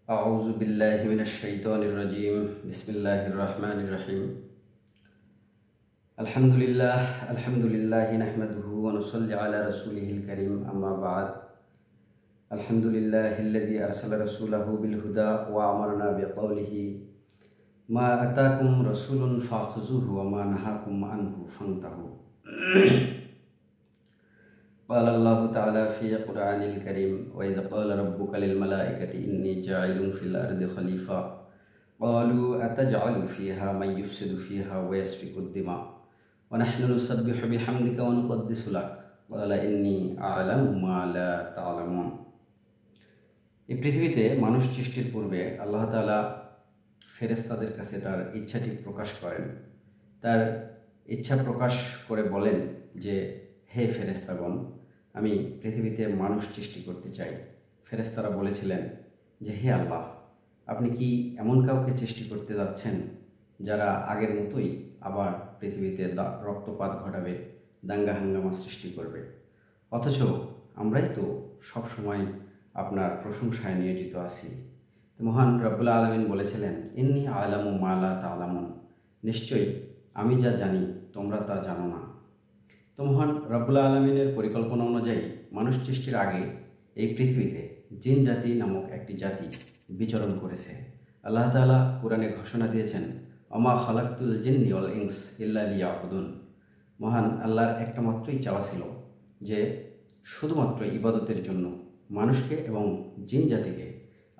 أعوذ بالله من الشيطان الرجيم بسم الله الرحمن الرحيم الحمد لله نحمده ونصلي على رسوله الكريم أما بعد الحمد لله الذي أرسل رسوله بالهدى وأمرنا بقوله ما أتاكم رسول فخذوه وما نهاكم عنه فانتهوا قال الله تعالى في القرآن الكريم وإذ قال ربك للملائكة إني جاعل في الأرض خليفة قالوا أتجعل فيها من يفسد فيها ويسفك الدماء ونحن نسبح بحمدك ونقدس لك قال إني أعلم ما لا تعلمون। এই পৃথিবীতে মানুষ সৃষ্টির পূর্বে আল্লাহ তাআলা ফেরেশতাদের কাছে তার ইচ্ছাটি প্রকাশ করেন। তার ইচ্ছা প্রকাশ করে বলেন যে হে ফেরেশতাগণ, আমি পৃথিবীতে মানুষ সৃষ্টি করতে চাই। ফেরেশতারা বলেছিলেন যে হে আল্লাহ, আপনি কি এমন কাউকে সৃষ্টি করতে যাচ্ছেন যারা আগের মতোই আবার পৃথিবীতে রক্তপাত ঘটাবে, দাঙ্গা হাঙ্গামা সৃষ্টি করবে? অথচ আমরাই তো সবসময় আপনার প্রশংসায় নিয়োজিত আছি। মহান রব্বুল আলামিন বলেছিলেন ইন্নী আ'লামু মা লা তা'লামুন, নিশ্চয়ই আমি যা জানি তোমরা তা জানো না। তো মহান রব্বুল আলামিনের পরিকল্পনা অনুযায়ী মানুষ সৃষ্টির আগে এই পৃথিবীতে জিন জাতি নামক একটি জাতি বিচরণ করেছে। আল্লাহ তাআলা কোরআনে ঘোষণা দিয়েছেন ওমা খালাকতুল জিন্নি ওয়াল ইনস ইল্লা লিয়াবুদুন। মহান আল্লাহর একটা মাত্রই চাওয়া ছিল যে শুধুমাত্র ইবাদতের জন্য মানুষকে এবং জিন জাতিকে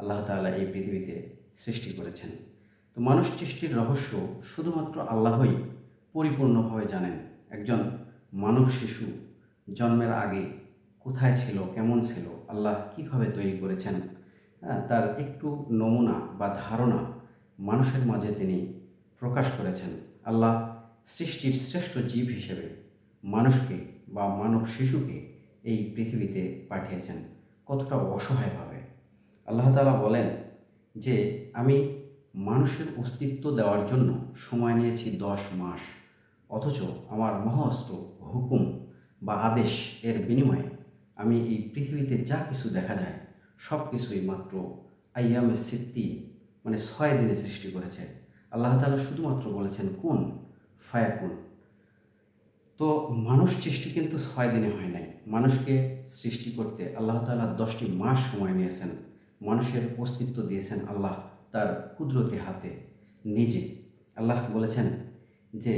আল্লাহ তাআলা এই পৃথিবীতে সৃষ্টি করেছেন। তো মানুষ সৃষ্টির রহস্য শুধুমাত্র আল্লাহই পরিপূর্ণভাবে জানেন। একজন মানব শিশু জন্মের আগে কোথায় ছিল, কেমন ছিল, আল্লাহ কিভাবে তৈরি করেছেন, তার একটু নমুনা বা ধারণা মানুষের মাঝে তিনি প্রকাশ করেছেন। আল্লাহ সৃষ্টির শ্রেষ্ঠ জীব হিসেবে মানুষকে বা মানব শিশুকে এই পৃথিবীতে পাঠিয়েছেন। কতটা অসহায়ভাবে আল্লাহ তাআলা বলেন যে আমি মানুষের অস্তিত্ব দেওয়ার জন্য সময় নিয়েছি 10 মাস, অথচ আমার মহস্ত হুকুম বা আদেশ এর বিনিময়ে আমি এই পৃথিবীতে যা কিছু দেখা যায় সব কিছুই মাত্র আইয়ামে সিত্তি মানে 6 দিনে সৃষ্টি করেছে। আল্লাহ তাআলা শুধুমাত্র বলেছেন কুন ফায়াকুন। তো মানুষ সৃষ্টি কিন্তু 6 দিনে হয় নাই। মানুষকে সৃষ্টি করতে আল্লাহ তাআলা 10টি মাস সময় নিয়েছেন। মানুষের অস্তিত্ব দিয়েছেন আল্লাহ তার কুদরতি হাতে নিজে। আল্লাহ বলেছেন যে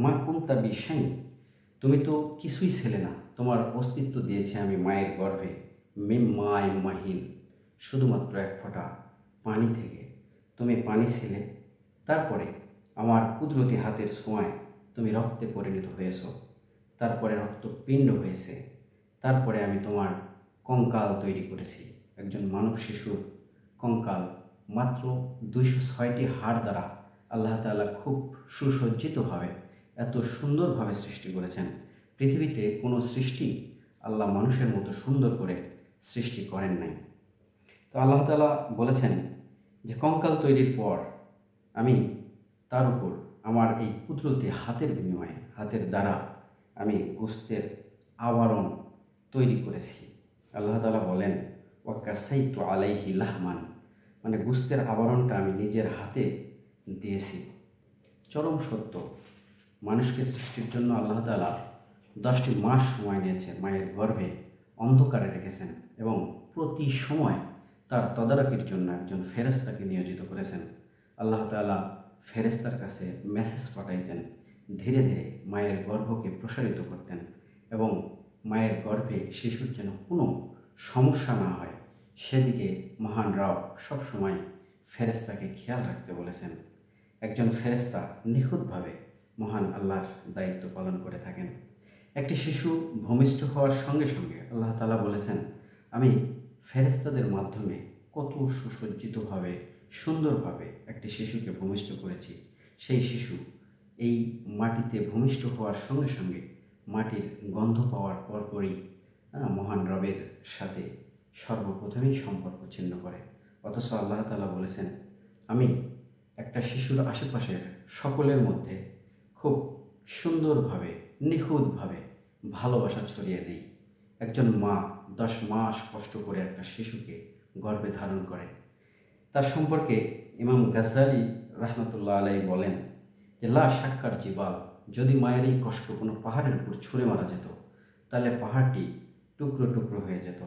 মা কুনতা বিশাইন, তুমি তো কিছুই ছিলে না, তোমার অস্তিত্ব দিয়েছে আমি মায়ের গর্ভে মিম মাই মাহিন, শুধুমাত্র এক ফোঁটা পানি থেকে তুমি পানি ছিলে। তারপরে আমার কুদরতি হাতের ছোঁয়ায় তুমি রক্তে পরিণত হয়েছ, তারপরে রক্তপিণ্ড হয়েছে, তারপরে আমি তোমার কঙ্কাল তৈরি করেছি। একজন মানব শিশুর কঙ্কাল মাত্র 206টি হাড় দ্বারা আল্লাহ তাআলা খুব সুসজ্জিতভাবে এত সুন্দরভাবে সৃষ্টি করেছেন। পৃথিবীতে কোনো সৃষ্টি আল্লাহ মানুষের মতো সুন্দর করে সৃষ্টি করেন নাই। তো আল্লাহ তাআলা বলেছেন যে কঙ্কাল তৈরির পর আমি তার উপর আমার এই কুদরতি হাতের বিনিময়ে, হাতের দ্বারা আমি গোস্তের আবরণ তৈরি করেছি। আল্লাহ তাআলা বলেন ওয়াকাসাইতু আলাইহি লাহমান, মানে গোস্তের আবরণটা আমি নিজের হাতে দিয়েছি। চরম সত্য, মানুষকে সৃষ্টির জন্য আল্লাহ তাআলা 10টি মাস সময় নিয়েছে, মায়ের গর্ভে অন্ধকারে রেখেছেন এবং প্রতি সময় তার তদারকির জন্য একজন ফেরেশতাকে নিয়োজিত করেছেন। আল্লাহ তাআলা ফেরেশতার কাছে মেসেজ পাঠাইতেন, ধীরে ধীরে মায়ের গর্ভকে প্রসারিত করতেন এবং মায়ের গর্ভে শিশুর যেন কোনো সমস্যা না হয় সেদিকে মহান রব সবসময় ফেরেশতাকে খেয়াল রাখতে বলেছেন। একজন ফেরেশতা নিখুঁতভাবে মহান আল্লাহর দায়িত্ব পালন করে থাকেন। একটি শিশু ভূমিষ্ঠ হওয়ার সঙ্গে সঙ্গে আল্লাহ তাআলা বলেছেন আমি ফেরেশতাদের মাধ্যমে কত সুসজ্জিতভাবে সুন্দরভাবে একটি শিশুকে ভূমিষ্ঠ করেছি। সেই শিশু এই মাটিতে ভূমিষ্ঠ হওয়ার সঙ্গে সঙ্গে মাটির গন্ধ পাওয়ার পরপরই মহান রবের সাথে সর্বপ্রথমেই সম্পর্ক ছিন্ন করে। অথচ আল্লাহ তাআলা বলেছেন আমি একটা শিশুর আশেপাশের সকলের মধ্যে খুব সুন্দরভাবে নিখুঁতভাবে ভালোবাসা ছড়িয়ে দিই। একজন মা 10 মাস কষ্ট করে একটা শিশুকে গর্ভে ধারণ করে। তার সম্পর্কে ইমাম গাজ্জালি রাহমাতুল্লাহ আলাইহি বলেন যে লা শাক্কার জিবাল, যদি মায়ের এই কষ্ট কোনো পাহাড়ের উপর ছুঁড়ে মারা যেত তাহলে পাহাড়টি টুকরো টুকরো হয়ে যেত।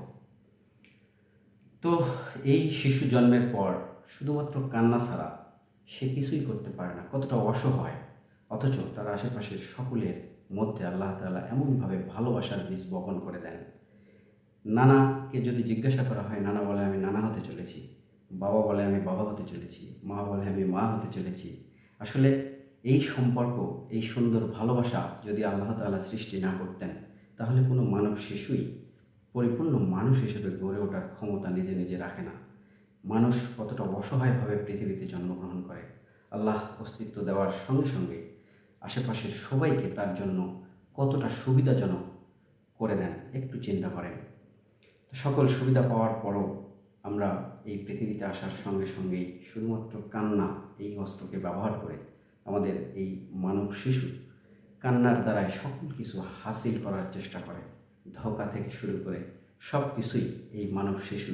তো এই শিশু জন্মের পর শুধুমাত্র কান্না ছাড়া সে কিছুই করতে পারে না, কতটা অসহায়। অথচ তার আশেপাশের সকলের মধ্যে আল্লাহ তাআলা এমনভাবে ভালোবাসার বীজ বপন করে দেন। নানাকে যদি জিজ্ঞাসা করা হয়, নানা বলে আমি নানা হতে চলেছি, বাবা বলে আমি বাবা হতে চলেছি, মা বলে আমি মা হতে চলেছি। আসলে এই সম্পর্ক, এই সুন্দর ভালোবাসা যদি আল্লাহ তাআলা সৃষ্টি না করতেন তাহলে কোনো মানব শিশুই পরিপূর্ণ মানুষ হিসেবে গড়ে ওঠার ক্ষমতা নিজে নিজে রাখে না। মানুষ কতটা অসহায়ভাবে পৃথিবীতে জন্মগ্রহণ করে, আল্লাহ অস্তিত্ব দেওয়ার সঙ্গে সঙ্গে আশেপাশের সবাইকে তার জন্য কতটা সুবিধাজনক করে দেন একটু চিন্তা করেন। সকল সুবিধা পাওয়ার পরও আমরা এই পৃথিবীতে আসার সঙ্গে সঙ্গেই শুধুমাত্র কান্না এই অস্ত্রকে ব্যবহার করে আমাদের এই মানব শিশু কান্নার দ্বারাই সকল কিছু হাসিল করার চেষ্টা করে। ধোঁকা থেকে শুরু করে সব কিছুই এই মানব শিশু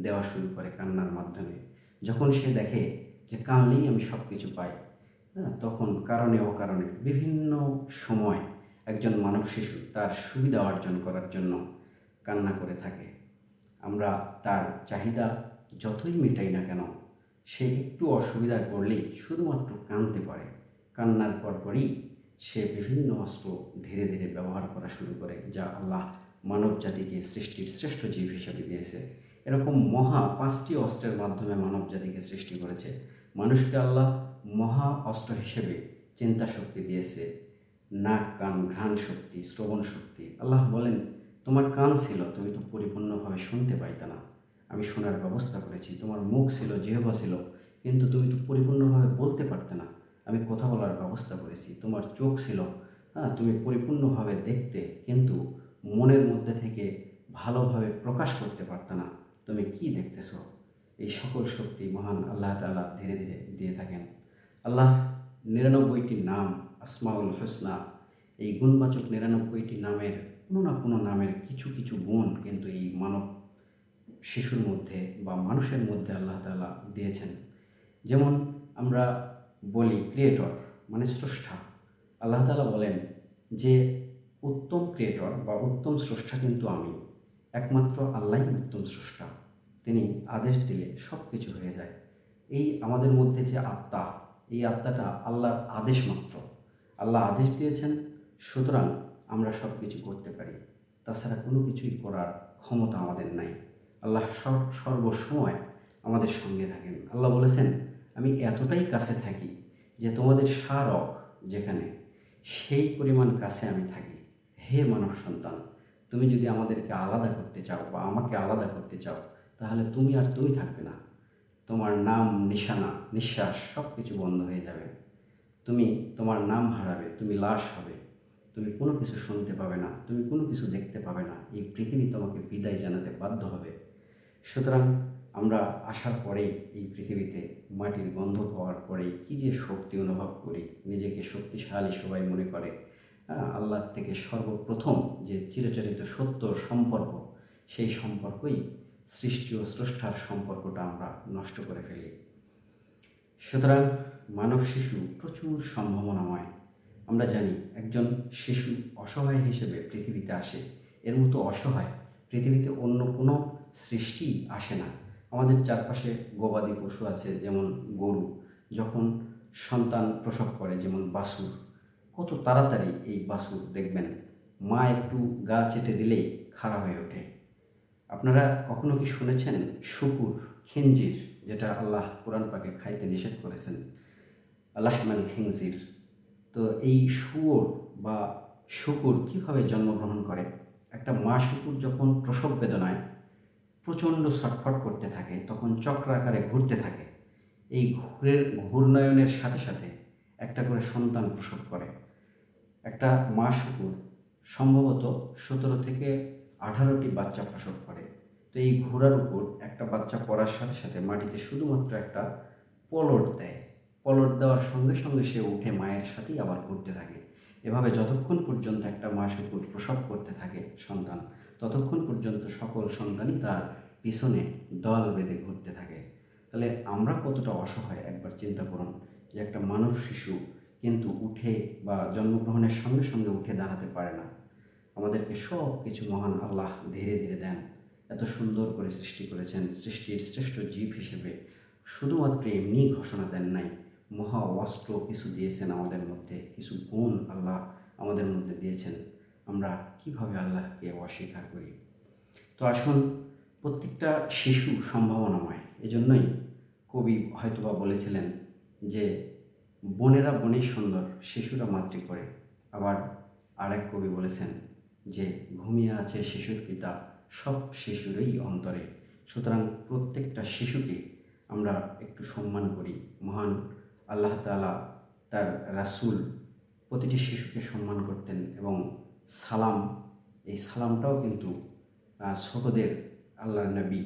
দেওয়া শুরু করে কান্নার মাধ্যমে। যখন সে দেখে যে কানলেই আমি সব কিছু পাই, তখন কারণে অকারণে বিভিন্ন সময় একজন মানব শিশু তার সুবিধা অর্জন করার জন্য কান্না করে থাকে। আমরা তার চাহিদা যতই মেটাই না কেন, সে একটু অসুবিধা করলেই শুধুমাত্র কাঁদতে পারে। কান্নার পরপরই সে বিভিন্ন অস্ত্র ধীরে ধীরে ব্যবহার করা শুরু করে, যা আল্লাহ মানব জাতিকে সৃষ্টির শ্রেষ্ঠ জীব হিসেবে দিয়েছে। এরকম মহা 5টি অস্ত্রের মাধ্যমে মানব জাতিকে সৃষ্টি করেছে। মানুষকে আল্লাহ মহা অস্ত্র হিসেবে চিন্তা শক্তি দিয়েছে, নাক কান ঘ্রাণ শক্তি, শ্রবণ শক্তি। আল্লাহ বলেন তোমার কান ছিল, তুমি তো পরিপূর্ণভাবে শুনতে পাইতে না, আমি শোনার ব্যবস্থা করেছি। তোমার মুখ ছিল, জিহ্বা ছিল, কিন্তু তুমি তো পরিপূর্ণভাবে বলতে পারতে না, আমি কথা বলার ব্যবস্থা করেছি। তোমার চোখ ছিল, তুমি পরিপূর্ণভাবে দেখতে, কিন্তু মনের মধ্যে থেকে ভালোভাবে প্রকাশ করতে পারতে না, তুমি কি দেখতেছ। এই সকল শক্তি মহান আল্লাহ তাআলা ধীরে ধীরে দিয়ে থাকেন। আল্লাহ 99টি নাম, আসমাউল হুসনা, এই গুণবাচক 99টি নামের কোনো না কোনো নামের কিছু কিছু গুণ কিন্তু এই মানব শিশুর মধ্যে বা মানুষের মধ্যে আল্লাহ তাআলা দিয়েছেন। যেমন আমরা বলি ক্রিয়েটর মানে স্রষ্টা। আল্লাহ তাআলা বলেন যে উত্তম ক্রিয়েটর বা উত্তম স্রষ্টা কিন্তু আমি, একমাত্র আল্লাহই উত্তম স্রষ্টা। তিনি আদেশ দিলে সব কিছু হয়ে যায়। এই আমাদের মধ্যে যে আত্মা, এই আত্মাটা আল্লাহর আদেশ মাত্র। আল্লাহ আদেশ দিয়েছেন, সুতরাং আমরা সব কিছু করতে পারি, তাছাড়া কোনো কিছুই করার ক্ষমতা আমাদের নাই। আল্লাহ সর্বসময় আমাদের সঙ্গে থাকেন। আল্লাহ বলেছেন আমি এতটাই কাছে থাকি যে তোমাদের সারক যেখানে, সেই পরিমাণ কাছে আমি থাকি। হে মানব সন্তান, তুমি যদি আমাদেরকে আলাদা করতে চাও বা আমাকে আলাদা করতে চাও, তাহলে তুমি আর তুমি থাকবে না। তোমার নাম, নিশানা, নিঃশ্বাস সব কিছু বন্ধ হয়ে যাবে। তুমি তোমার নাম হারাবে, তুমি লাশ হবে, তুমি কোনো কিছু শুনতে পাবে না, তুমি কোনো কিছু দেখতে পাবে না। এই পৃথিবী তোমাকে বিদায় জানাতে বাধ্য হবে। সুতরাং আমরা আসার পরেই এই পৃথিবীতে মাটির গন্ধ পাওয়ার পরেই কী যে শক্তি অনুভব করি, নিজেকে শক্তিশালী সবাই মনে করে। আল্লাহর থেকে সর্বপ্রথম যে চিরচরিত সত্য সম্পর্ক, সেই সম্পর্কই সৃষ্টি ও স্রষ্টার সম্পর্কটা আমরা নষ্ট করে ফেলি। সুতরাং মানব শিশু প্রচুর সম্ভাবনাময়। আমরা জানি একজন শিশু অসহায় হিসেবে পৃথিবীতে আসে, এর মতো অসহায় পৃথিবীতে অন্য কোনো সৃষ্টি আসে না। আমাদের চারপাশে গবাদি পশু আছে, যেমন গরু যখন সন্তান প্রসব করে, যেমন বাছুর, কত তাড়াতাড়ি এই বাছুর দেখবেন মা একটু গা চেটে দিলেই খাড়া হয়ে ওঠে। আপনারা কখনো কি শুনেছেন শুকুর, খিনজির, যেটা আল্লাহ কোরআন পাকে খাইতে নিষেধ করেছেন, আলাহমাল খিনজির? তো এই শুয়োর বা শুকুর কীভাবে জন্মগ্রহণ করে? একটা মা শুকুর যখন প্রসব বেদনায় প্রচণ্ড ছটফট করতে থাকে, তখন চক্রাকারে ঘুরতে থাকে। এই ঘূর্ণায়নের সাথে সাথে একটা করে সন্তান প্রসব করে। একটা মা শুকুর সম্ভবত 17 থেকে 18টি বাচ্চা প্রসব করে। তো এই ঘোড়ার উপর একটা বাচ্চা পড়ার সাথে সাথে মাটিতে শুধুমাত্র একটা পলট দেয়। পলট দেওয়ার সঙ্গে সঙ্গে সে উঠে মায়ের সাথেই আবার ঘুরতে থাকে। এভাবে যতক্ষণ পর্যন্ত একটা মা শুকুর প্রসব করতে থাকে সন্তান, ততক্ষণ পর্যন্ত সকল সন্তানই তার পিছনে দল বেঁধে ঘুরতে থাকে। তাহলে আমরা কতটা অসহায় একবার চিন্তা করুন, যে একটা মানব শিশু কিন্তু উঠে বা জন্মগ্রহণের সঙ্গে সঙ্গে উঠে দাঁড়াতে পারে না। আমাদেরকে সব কিছু মহান আল্লাহ ধীরে ধীরে দেন। এত সুন্দর করে সৃষ্টি করেছেন, সৃষ্টির শ্রেষ্ঠ জীব হিসেবে শুধুমাত্র এমনি ঘোষণা দেন নাই, মহা অস্ত্র কিছু দিয়েছেন আমাদের মধ্যে, কিছু গুণ আল্লাহ আমাদের মধ্যে দিয়েছেন। আমরা কিভাবে আল্লাহকে অস্বীকার করি? তো আসুন, প্রত্যেকটা শিশু সম্ভাবনাময়। এজন্যই কবি হয়তোবা বলেছিলেন যে বোনেরা বনেই সুন্দর, শিশুরা মাতৃ করে। আবার আরেক কবি বলেছেন যে ঘুমিয়ে আছে শিশুর পিতা, সব শিশুরই অন্তরে। সুতরাং প্রত্যেকটা শিশুকে আমরা একটু সম্মান করি। মহান আল্লাহ তাআলা তার রাসূল প্রতিটি শিশুকে সম্মান করতেন, এবং সালাম, এই সালামটাও কিন্তু ছোটদের আল্লাহর নবী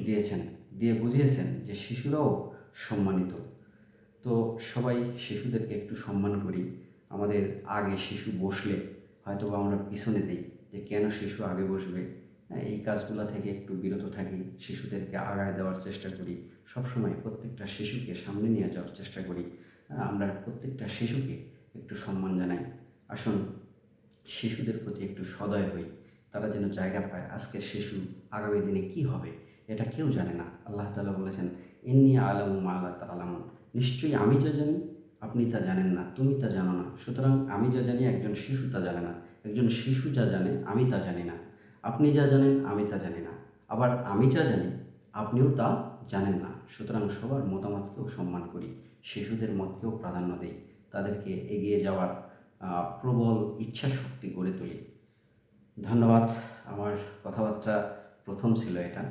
দিয়েছেন, দিয়ে বুঝিয়েছেন যে শিশুরাও সম্মানিত। তো সবাই শিশুদেরকে একটু সম্মান করি। আমাদের আগে শিশু বসলে হয়তো আমরা পিছনে দিই, যে কেন শিশু আগে বসবে। এই কাজগুলো থেকে একটু বিরত থাকি, শিশুদেরকে আগায় দেওয়ার চেষ্টা করি, সবসময় প্রত্যেকটা শিশুকে সামনে নিয়ে যাওয়ার চেষ্টা করি। আমরা প্রত্যেকটা শিশুকে একটু সম্মান জানাই। আসুন, শিশুদের প্রতি একটু সদয় হই, তারা যেন জায়গা পায়। আজকের শিশু আগামী দিনে কি হবে এটা কেউ জানে না। আল্লাহ তাআলা বলেছেন, ইন্নী আ'লামু মা লা তা'লামুন, নিশ্চয়ই আমি যা জানি আপনি তা জানেন না, তুমি তা জানো না। সুতরাং আমি যা জানি একজন শিশু তা জানে না, একজন শিশু যা জানে আমি তা জানি না, আপনি যা জানেন আমি তা জানি না, আবার আমি যা জানি আপনিও তা জানেন না। সুতরাং সবার মতামতকেও সম্মান করি, শিশুদের মতকেও প্রাধান্য দিই, তাদেরকে এগিয়ে যাওয়ার প্রবল ইচ্ছা শক্তি গড়ে তুলি। ধন্যবাদ। আমার কথাবার্তা প্রথম ছিল এটা।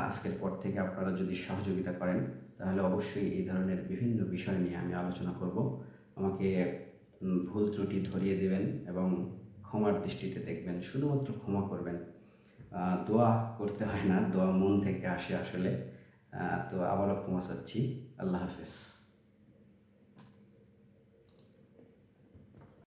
আজকের পর থেকে আপনারা যদি সহযোগিতা করেন তাহলে অবশ্যই এই ধরনের বিভিন্ন বিষয় নিয়ে আমি আলোচনা করব। আমাকে ভুল ত্রুটি ধরিয়ে দেবেন এবং ক্ষমার দৃষ্টিতে দেখবেন, শুধুমাত্র ক্ষমা করবেন। দোয়া করতে হয় না, দোয়া মন থেকে আসে আসলে। তো আবারও ক্ষমা চাচ্ছি। আল্লাহ হাফেজ।